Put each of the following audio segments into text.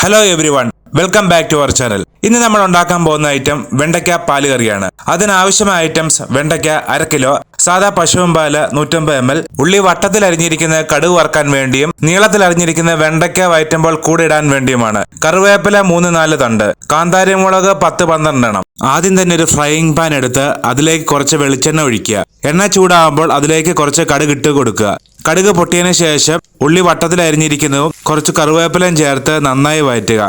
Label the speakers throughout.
Speaker 1: Hello everyone, welcome back to our channel. ഇന്ന് നമ്മൾ ഉണ്ടാക്കാൻ പോകുന്ന ഐറ്റം വെണ്ടയ്ക്ക പാല് കറിയാണ്. അതിനാവശ്യമായ ഐറ്റംസ്: വെണ്ടയ്ക്ക 1/2 കിലോ, സാധാ പശുവും പാല് 150 ml, ഉള്ളി വട്ടത്തിൽ അരിഞ്ഞിരിക്കുന്ന കടുക് വറുക്കാൻ വേണ്ടിയും നീളത്തിൽ അരിഞ്ഞിരിക്കുന്ന വെണ്ടയ്ക്ക വയറ്റുമ്പോൾ കൂടെ ഇടാൻ വേണ്ടിയുമാണ്. കറിവേപ്പില 3-4 തണ്ട്, കാന്താരി മുളക് 10-12 എണ്ണം. ആദ്യം തന്നെ ഒരു ഫ്രൈയിങ് പാൻ എടുത്ത് അതിലേക്ക് കുറച്ച് വെളിച്ചെണ്ണ ഒഴിക്കുക. എണ്ണ ചൂടാകുമ്പോൾ അതിലേക്ക് കുറച്ച് കടുക് ഇട്ട് കൊടുക്കുക. കടുക് പൊട്ടിയതിനു ശേഷം ഉള്ളി വട്ടത്തിൽ അരിഞ്ഞിരിക്കുന്നതും കുറച്ച് കറിവേപ്പിലയും ചേർത്ത് നന്നായി വഴറ്റുക.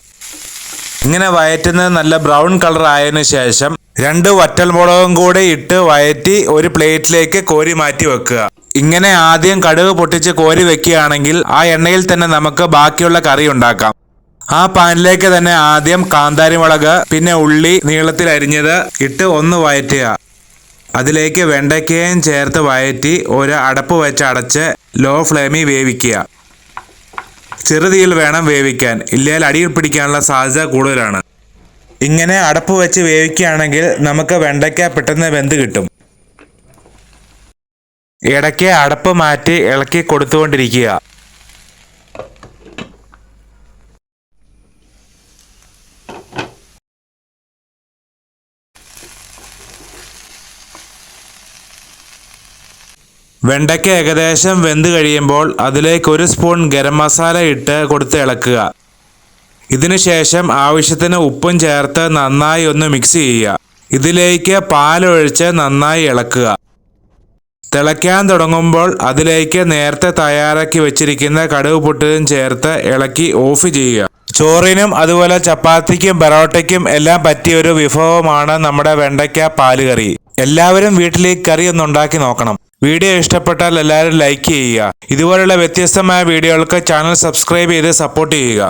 Speaker 1: ഇങ്ങനെ വഴറ്റുന്നത് നല്ല ബ്രൗൺ കളർ ആയതിനു ശേഷം 2 വറ്റൽമുളകും കൂടെ ഇട്ട് വഴറ്റി ഒരു പ്ലേറ്റിലേക്ക് കോരി മാറ്റി വെക്കുക. ഇങ്ങനെ ആദ്യം കടുക് പൊട്ടിച്ച് കോരി വെക്കുകയാണെങ്കിൽ ആ എണ്ണയിൽ തന്നെ നമുക്ക് ബാക്കിയുള്ള കറി ഉണ്ടാക്കാം. ആ പാനിലേക്ക് തന്നെ ആദ്യം കാന്താരി മുളക്, പിന്നെ ഉള്ളി നീളത്തിൽ അരിഞ്ഞത് ഇട്ട് ഒന്ന് വഴറ്റുക. അതിലേക്ക് വെണ്ടയ്ക്കയും ചേർത്ത് വഴറ്റി ഒരു അടപ്പ് വെച്ച് അടച്ച് ലോ ഫ്ലെയിമിൽ വേവിക്കുക. ചെറുതീയിൽ വേണം വേവിക്കാൻ, ഇല്ലെങ്കിൽ അടിയിൽ പിടിക്കാനുള്ള സാധ്യത കൂടുതലാണ്. ഇങ്ങനെ അടപ്പ് വെച്ച് വേവിക്കുകയാണെങ്കിൽ നമുക്ക് വെണ്ടയ്ക്ക പെട്ടെന്ന് വെന്ത് കിട്ടും. ഇടയ്ക്ക് അടപ്പ് മാറ്റി ഇളക്കി കൊടുത്തുകൊണ്ടിരിക്കുക. വെണ്ടയ്ക്ക ഏകദേശം വെന്ത് കഴിയുമ്പോൾ അതിലേക്ക് 1 സ്പൂൺ ഗരം മസാല ഇട്ട് കൊടുത്ത് ഇളക്കുക. ഇതിനുശേഷം ആവശ്യത്തിന് ഉപ്പും ചേർത്ത് നന്നായി ഒന്ന് മിക്സ് ചെയ്യുക. ഇതിലേക്ക് പാലൊഴിച്ച് നന്നായി ഇളക്കുക. തിളയ്ക്കാൻ തുടങ്ങുമ്പോൾ അതിലേക്ക് നേരത്തെ തയ്യാറാക്കി വെച്ചിരിക്കുന്ന കടുക് പൊട്ടതും ചേർത്ത് ഇളക്കി ഓഫ് ചെയ്യുക. ചോറിനും അതുപോലെ ചപ്പാത്തിക്കും പൊറോട്ടയ്ക്കും എല്ലാം പറ്റിയ ഒരു വിഭവമാണ് നമ്മുടെ വെണ്ടയ്ക്ക പാല് കറി. എല്ലാവരും വീട്ടിൽ ഈ കറി ഒന്ന് ഉണ്ടാക്കി നോക്കണം. വീഡിയോ ഇഷ്ടപ്പെട്ടാൽ എല്ലാവരും ലൈക്ക് ചെയ്യുക. ഇതുപോലുള്ള വ്യത്യസ്തമായ വീഡിയോകൾക്ക് ചാനൽ സബ്സ്ക്രൈബ് ചെയ്ത് സപ്പോർട്ട് ചെയ്യുക.